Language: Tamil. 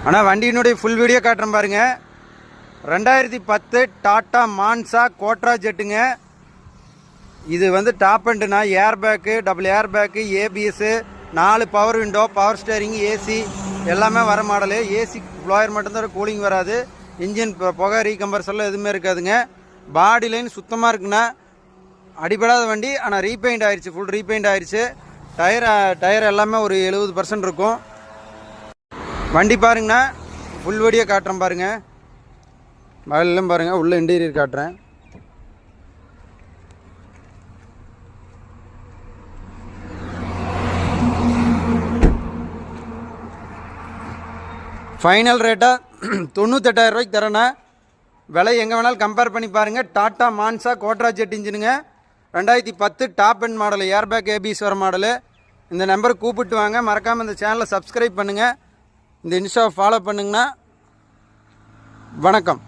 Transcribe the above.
ஆனால் வண்டியினுடைய ஃபுல் வீடியோ காட்டுறேன் பாருங்கள். 2010 டாட்டா மான்சா கோட்ரா ஜெட்டுங்க. இது வந்து டாப் அண்டுனா air bag, double air bag, ABS, 4 power window, power steering, AC எல்லாமே வர மாடலு. ஏசி ஃப்ளோயர் மட்டும்தான், கூலிங் வராது. இன்ஜின் புகை ரீகம்பர்சர்லாம் எதுவுமே இருக்காதுங்க. பாடி லைன் சுத்தமாக இருக்குண்ணா. அடிபடாத வண்டி, ஆனால் ரீபெயிண்ட் ஆயிடுச்சு, ஃபுல் ரீபெயிண்ட் ஆயிடுச்சு. டயர் எல்லாமே ஒரு 70% இருக்கும். வண்டி பாருங்கண்ணா, ஃபுல் வீடியோ காட்டுறேன் பாருங்கள். மகளெல்லாம் பாருங்கள், உள்ள இன்டீரியர் காட்டுறேன். ஃபைனல் ரேட்டாக 98,000 ரூபாய்க்கு தரேண்ணா. விலை எங்கே வேணாலும் கம்பேர் பண்ணி பாருங்கள். டாட்டா மான்சா கோட்ரா ஜெட் இன்ஜினுங்க, 2010 top end model, airbag ABS வர மாடலு. இந்த நம்பருக்கு கூப்பிட்டு வாங்க. மறக்காமல் இந்த சேனலை சப்ஸ்கிரைப் பண்ணுங்கள், இந்த இன்ஸ்டாவை ஃபாலோ பண்ணுங்கண்ணா. வணக்கம்.